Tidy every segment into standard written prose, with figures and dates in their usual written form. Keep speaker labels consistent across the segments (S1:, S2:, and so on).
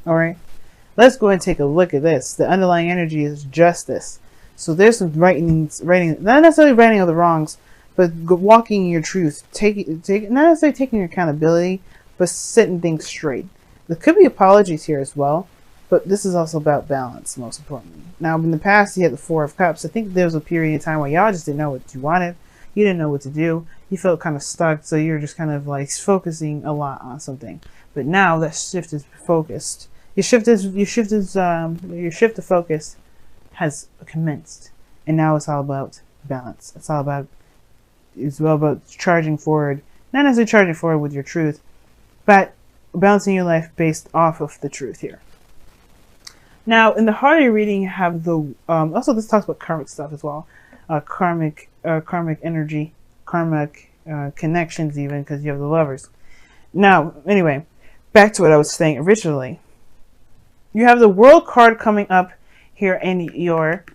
S1: All right. Let's go ahead and take a look at this. The underlying energy is justice. So there's some writing, not necessarily righting of the wrongs, but walking in your truth, not necessarily taking accountability, but setting things straight. There could be apologies here as well, but this is also about balance, most importantly. Now, in the past, you had the Four of Cups. I think there was a period of time where y'all just didn't know what you wanted. You didn't know what to do. You felt kind of stuck, so you're just kind of like focusing a lot on something. But now that shift is focused. Your shift of focus has commenced, and now it's all about balance. It's all about charging forward, not necessarily charging forward with your truth, but balancing your life based off of the truth here. Now, in the harder reading, you have the also this talks about karmic stuff as well, karmic energy, karmic connections, even because you have the Lovers. Now, anyway, back to what I was saying originally. You have the World card coming up here in your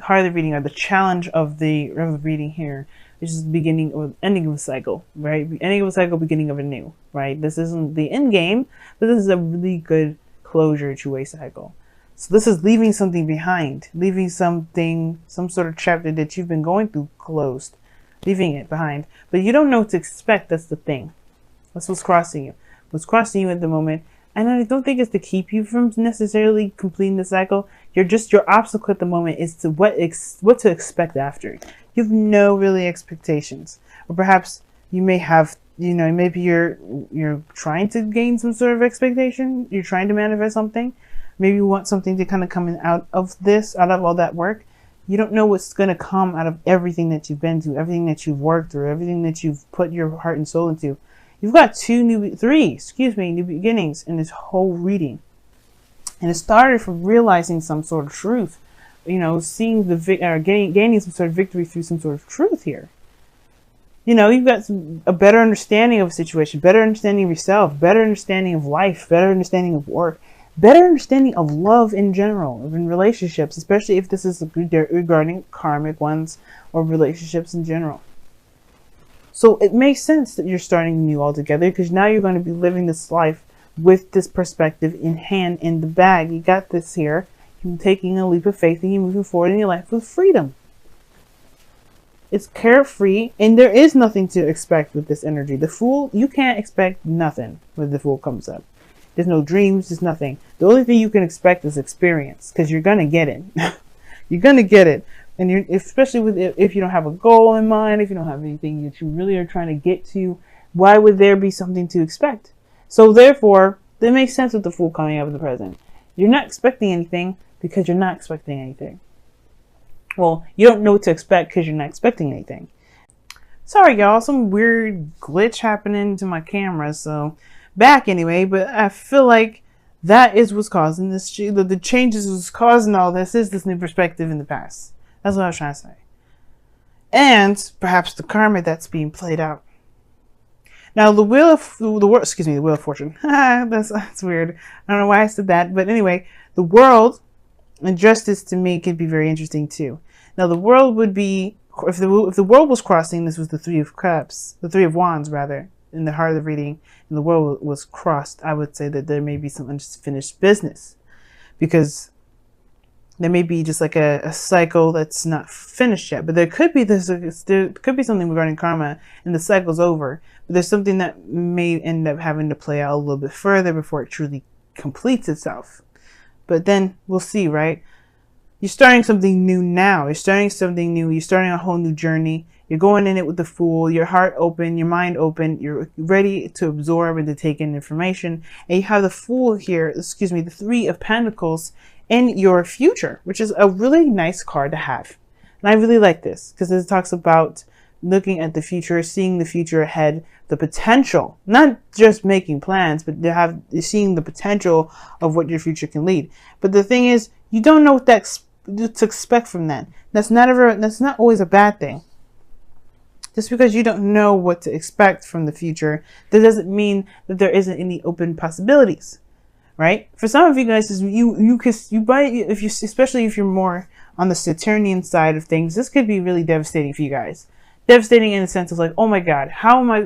S1: harder reading, or the challenge of the reading here, which is the beginning or ending of a cycle, right? Ending of a cycle, beginning of a new, right? This isn't the end game, but this is a really good closure to a cycle. So this is leaving something behind, leaving something, some sort of chapter that you've been going through closed, leaving it behind. But you don't know what to expect. That's the thing. That's what's crossing you. What's crossing you at the moment. And I don't think it's to keep you from necessarily completing the cycle. Your obstacle at the moment is to what to expect after. You have no really expectations, or perhaps you may have, maybe you're trying to gain some sort of expectation. You're trying to manifest something. Maybe you want something to kind of come out of all that work. You don't know what's going to come out of everything that you've been through, everything that you've worked through, everything that you've put your heart and soul into. You've got three new beginnings in this whole reading. And it started from realizing some sort of truth. Seeing gaining some sort of victory through some sort of truth here. You've got a better understanding of a situation, better understanding of yourself, better understanding of life, better understanding of work, better understanding of love in general, in relationships, especially if this is regarding karmic ones or relationships in general. So it makes sense that you're starting new altogether, because now you're going to be living this life with this perspective in hand, in the bag. You got this here. You're taking a leap of faith and you're moving forward in your life with freedom. It's carefree, and there is nothing to expect with this energy. The Fool, you can't expect nothing when the Fool comes up. There's no dreams, there's nothing. The only thing you can expect is experience, because you're going to get it. You're going to get it. And especially if you don't have a goal in mind, if you don't have anything that you really are trying to get to, why would there be something to expect? So therefore, that makes sense with the Fool coming up in the present. You're not expecting anything because you're not expecting anything. Well, you don't know what to expect because you're not expecting anything. Sorry, y'all, some weird glitch happening to my camera, so back anyway. But I feel like that is what's causing this. The changes was causing all this is this new perspective in the past. That's what I was trying to say. And perhaps the karma that's being played out. Now, the Wheel of Fortune. that's weird. I don't know why I said that, but anyway, the world and justice to me could be very interesting too. Now, the world would be, if the world was crossing, this was the Three of Cups, the Three of Wands rather, in the heart of the reading, and the world was crossed. I would say that there may be some unfinished business, because there may be just like a cycle that's not finished yet, but there could be something regarding karma, and the cycle's over. But there's something that may end up having to play out a little bit further before it truly completes itself. But then we'll see, right? You're starting something new now. You're starting something new. You're starting a whole new journey. You're going in it with the Fool, your heart open, your mind open. You're ready to absorb and to take in information. And you have the Fool here, the Three of Pentacles in your future, which is a really nice card to have. And I really like this because it talks about looking at the future, seeing the future ahead, the potential, not just making plans, but seeing the potential of what your future can lead. But the thing is, you don't know what to expect from that. That's not always a bad thing. Just because you don't know what to expect from the future, that doesn't mean that there isn't any open possibilities. Right? For some of you guys, especially if you're more on the Saturnian side of things, this could be really devastating for you guys. Devastating in the sense of like, oh my God,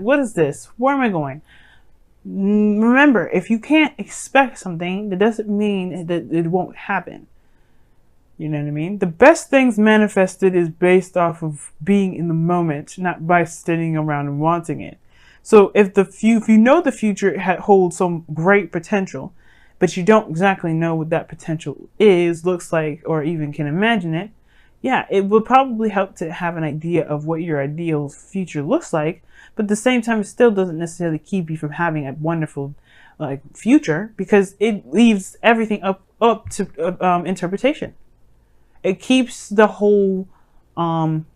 S1: what is this? Where am I going? Remember, if you can't expect something, that doesn't mean that it won't happen. You know what I mean? The best things manifested is based off of being in the moment, not by sitting around and wanting it. So if you know the future holds some great potential, but you don't exactly know what that potential is, looks like, or even can imagine it, yeah, it would probably help to have an idea of what your ideal future looks like. But at the same time, it still doesn't necessarily keep you from having a wonderful future, because it leaves everything up to interpretation. It keeps the whole what am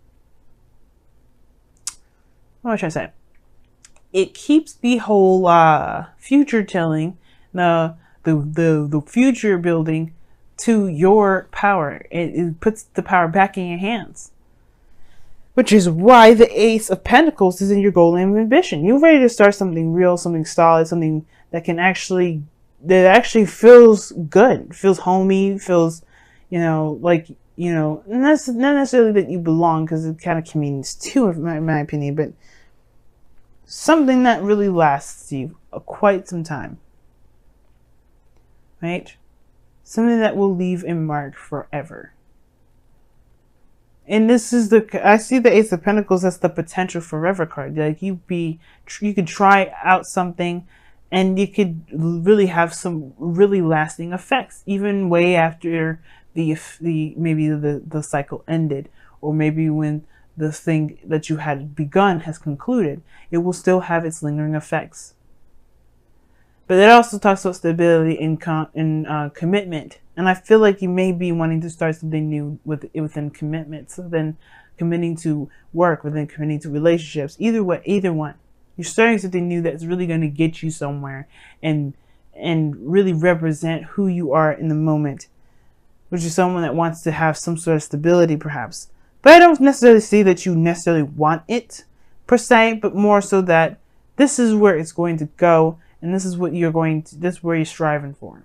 S1: I trying to say? It keeps the whole future telling, the future building to your power. It puts the power back in your hands. Which is why the Ace of Pentacles is in your goal and ambition. You're ready to start something real, something solid, something that actually feels good, feels homey, feels, like, not necessarily that you belong, because it kind of means too, in my opinion, but something that really lasts you quite some time, right? Something that will leave a mark forever. And this is I see the Ace of Pentacles as the potential forever card. Like you could try out something, and you could really have some really lasting effects, even way after maybe the cycle ended, or maybe when the thing that you had begun has concluded, it will still have its lingering effects. But it also talks about stability and commitment. And I feel like you may be wanting to start something new within commitment. So then committing to work, within committing to relationships, either one. You're starting something new that's really going to get you somewhere and really represent who you are in the moment, which is someone that wants to have some sort of stability perhaps. But I don't necessarily see that you necessarily want it per se, but more so that this is where it's going to go. And this is what this is where you're striving for.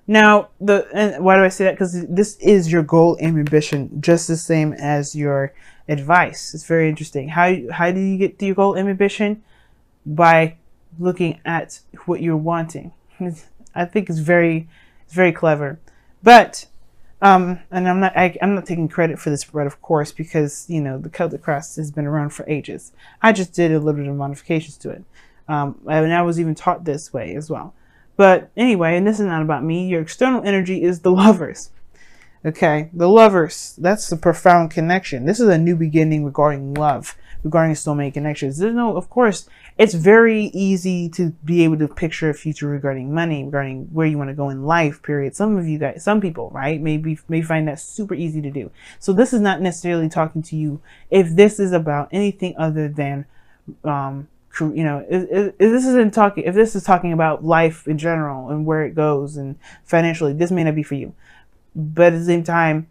S1: Now, and why do I say that? Because this is your goal and ambition, just the same as your advice. It's very interesting. How do you get to your goal and ambition? By looking at what you're wanting. I think it's very clever. But and I'm not taking credit for this spread, of course, because the Celtic Cross has been around for ages. I just did a little bit of modifications to it. And I was even taught this way as well. But anyway, and this is not about me. Your external energy is the Lovers. Okay, the Lovers. That's the profound connection. This is a new beginning regarding love, regarding soulmate connections. Of course, it's very easy to be able to picture a future regarding money, regarding where you want to go in life, period. Some people, right, may find that super easy to do. So this is not necessarily talking to you if this is about anything other than, if this is talking about life in general and where it goes and financially, this may not be for you. But at the same time,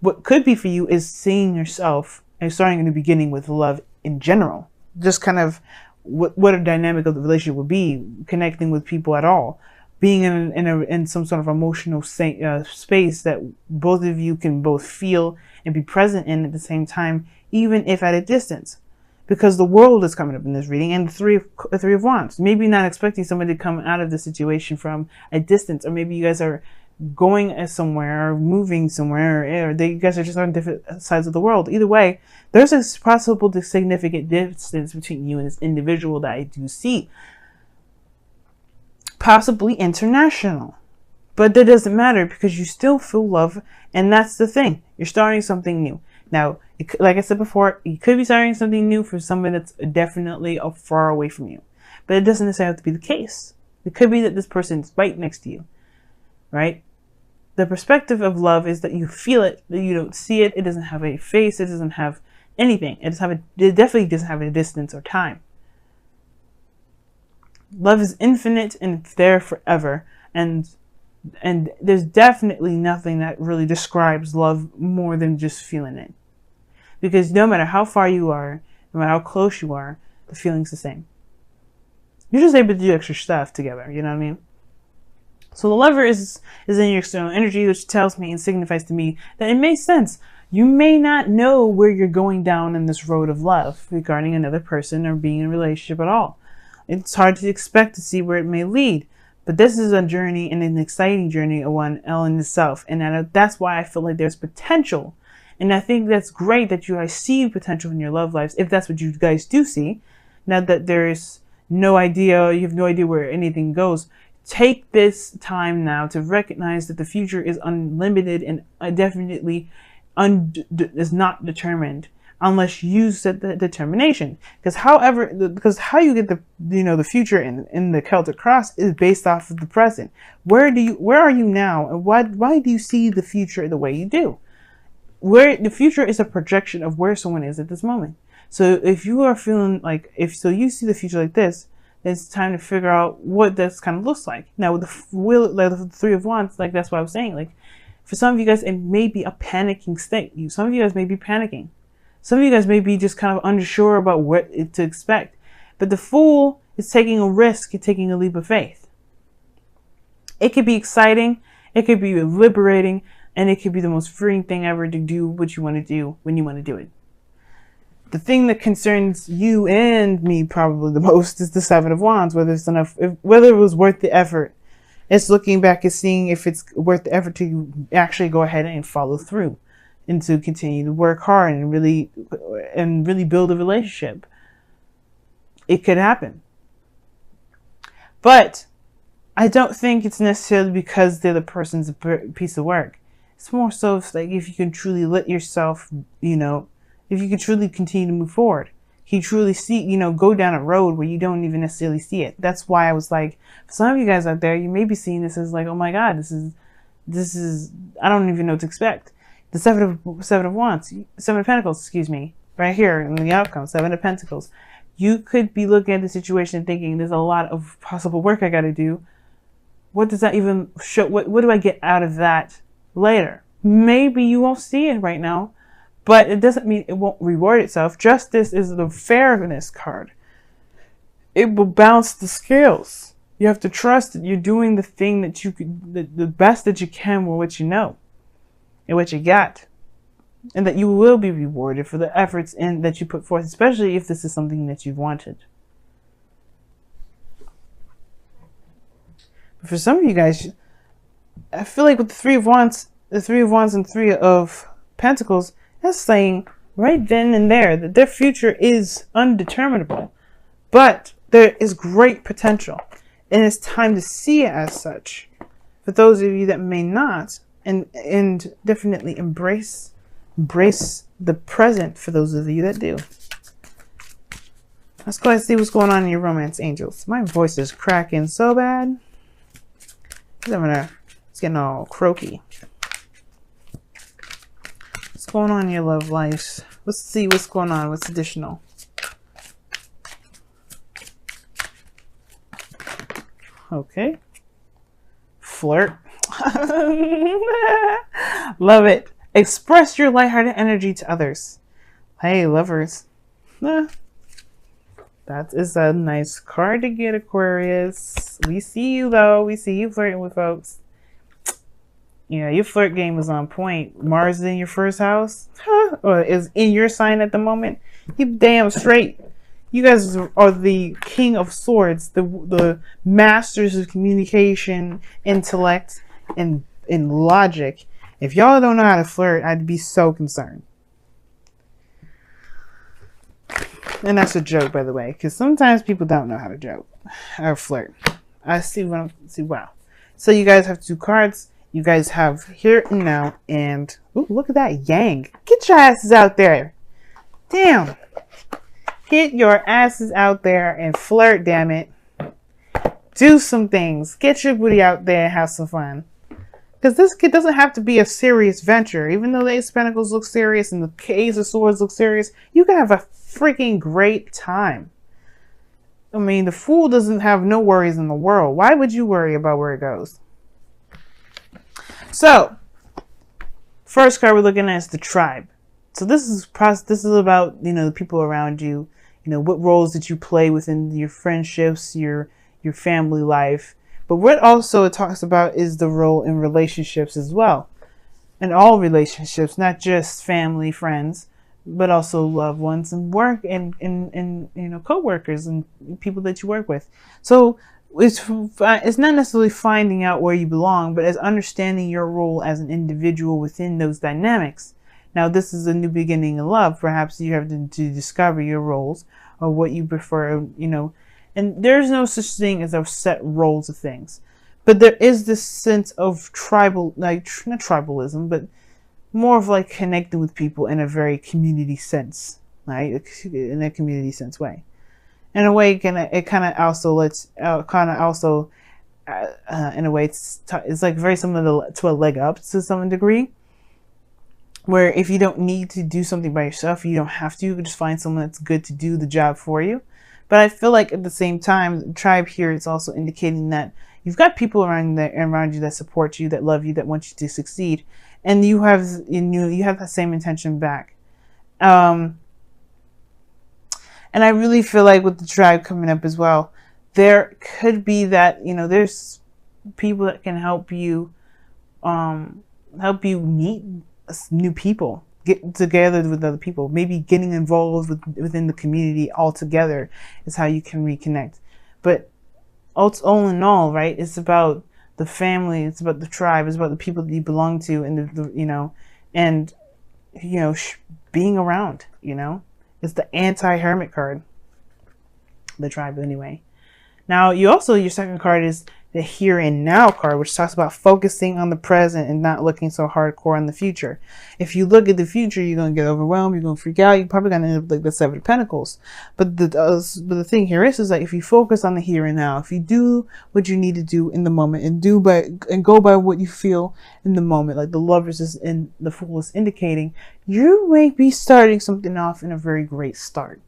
S1: what could be for you is seeing yourself and starting in the beginning with love in general. Just kind of what a dynamic of the relationship would be, connecting with people at all, being in some sort of emotional space that both of you can both feel and be present in at the same time, even if at a distance. Because the World is coming up in this reading, and the Three of Wands. Maybe not expecting somebody to come out of the situation from a distance, or maybe you guys are going somewhere or moving somewhere, or you guys are just on different sides of the world. Either way, there's a possible significant distance between you and this individual that I do see. Possibly international. But that doesn't matter, because you still feel love, and that's the thing. You're starting something new. Now, like I said before, you could be starting something new for someone that's definitely far away from you. But it doesn't necessarily have to be the case. It could be that this person's right next to you, right? The perspective of love is that you feel it, that you don't see it. It doesn't have a face. It doesn't have anything. It definitely doesn't have a distance or time. Love is infinite and it's there forever. And there's definitely nothing that really describes love more than just feeling it. Because no matter how far you are, no matter how close you are, the feeling's the same. You're just able to do extra stuff together, you know what I mean? So the Lover is in your external energy, which tells me and signifies to me that it makes sense. You may not know where you're going down in this road of love regarding another person or being in a relationship at all. It's hard to expect to see where it may lead. But this is a journey, and an exciting journey, one in itself. And that's why I feel like there's potential. And I think that's great that you guys see potential in your love lives, if that's what you guys do see. Now that there's no idea, you have no idea where anything goes. Take this time now to recognize that the future is unlimited and definitely is not determined unless you set the determination. Because how you get the future in the Celtic cross is based off of the present. Where are you now, and why do you see the future the way you do? Where the future is a projection of where someone is at this moment. So if you are feeling like you see the future like this, it's time to figure out what this kind of looks like. Now with the Three of Wands, like that's what I was saying. Like for some of you guys, it may be a panicking state. Some of you guys may be panicking. Some of you guys may be just kind of unsure about what to expect. But the Fool is taking a risk and taking a leap of faith. It could be exciting. It could be liberating. And it could be the most freeing thing ever to do what you want to do when you want to do it. The thing that concerns you and me probably the most is the Seven of Wands, whether it was worth the effort. It's looking back and seeing if it's worth the effort to actually go ahead and follow through and to continue to work hard and really build a relationship. It could happen. But I don't think it's necessarily because they're the person's piece of work. It's more so like if you can truly let yourself, if you can truly continue to move forward, you truly see, go down a road where you don't even necessarily see it. That's why I was like, for some of you guys out there, you may be seeing this as like, oh my God, this is, I don't even know what to expect. The Seven of Wands, Seven of Pentacles, excuse me, right here in the outcome, Seven of Pentacles. You could be looking at the situation and thinking, there's a lot of possible work I got to do. What does that even show? What do I get out of that later? Maybe you won't see it right now, but it doesn't mean it won't reward itself. Justice is the fairness card. It will balance the scales. You have to trust that you're doing the thing that the best that you can with what you know and what you got, and that you will be rewarded for the efforts that you put forth, especially if this is something that you've wanted. But for some of you guys, I feel like with the Three of Wands and Three of Pentacles, that's saying right then and there that their future is undeterminable, but there is great potential, and it's time to see it as such. For those of you that may not, and definitely embrace the present for those of you that do. Let's go ahead and see what's going on in your romance angels. My voice is cracking so bad. It's getting all croaky. What's going on in your love lives? Let's see what's going on. What's additional? Okay. Flirt. Love it. Express your lighthearted energy to others. Hey, lovers. That is a nice card to get, Aquarius. We see you, though. We see you flirting with folks. Yeah, your flirt game is on point. Mars is in your first house, or is in your sign at the moment. You damn straight. You guys are the King of Swords, the masters of communication, intellect, and logic. If y'all don't know how to flirt, I'd be so concerned. And that's a joke, by the way, because sometimes people don't know how to joke or flirt. I see what I'm see. Wow. So you guys have 2 cards. You guys have here and now, and ooh, look at that yang. Get your asses out there. Damn. Get your asses out there and flirt, damn it. Do some things. Get your booty out there and have some fun. Because this kid doesn't have to be a serious venture. Even though the Ace of Pentacles look serious and the Ace of Swords look serious, you can have a freaking great time. I mean, the Fool doesn't have no worries in the world. Why would you worry about where it goes? So, first card we're looking at is the Tribe. So this is about, the people around you. What roles did you play within your friendships, your family life. But what also it talks about is the role in relationships as well. In all relationships, not just family, friends, but also loved ones and work and you know, co-workers and people that you work with. So it's not necessarily finding out where you belong, but as understanding your role as an individual within those dynamics. Now, this is a new beginning in love. Perhaps you have to discover your roles or what you prefer, you know, and there's no such thing as a set roles of things. But there is this sense of tribal, like, not tribalism, but more of like connecting with people in a very community sense, right? In a community sense way. In a way, it kind of also lets, in a way, it's like very similar to a leg up to some degree, where if you don't need to do something by yourself, you don't have to. You can just find someone that's good to do the job for you. But I feel like at the same time, the tribe here is also indicating that you've got people around you that support you, that love you, that want you to succeed, and you have that same intention back. And I really feel like with the tribe coming up as well, there could be that, you know, there's people that can help you meet new people, get together with other people, maybe getting involved within the community altogether is how you can reconnect. But all in all, right, it's about the family, it's about the tribe, it's about the people that you belong to, and you know, and you know, being around, you know. It's the anti-hermit card, the tribe anyway. Now, your second card is the here and now card, which talks about focusing on the present and not looking so hardcore on the future. If you look at the future, you're going to get overwhelmed, you're going to freak out, you're probably going to end up like the Seven of Pentacles. But the thing here is like, if you focus on the here and now, if you do what you need to do in the moment and go by what you feel in the moment, like the Lovers is in the Fool is indicating, you may be starting something off in a very great start.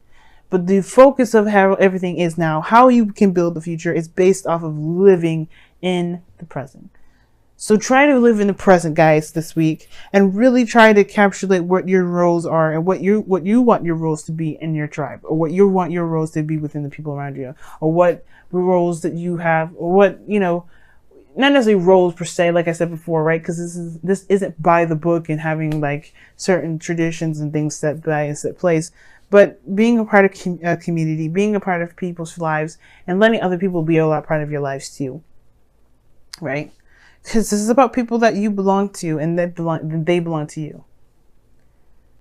S1: But the focus of how everything is now, how you can build the future, is based off of living in the present. So try to live in the present, guys, this week, and really try to encapsulate what your roles are and what you want your roles to be in your tribe, or what you want your roles to be within the people around you, or what roles that you have, or what, you know, not necessarily roles per se, like I said before, right? Because this isn't by the book and having like certain traditions and things set by a set place. But being a part of a community, being a part of people's lives, and letting other people be a part of your lives too, right? Because this is about people that you belong to and they belong to you.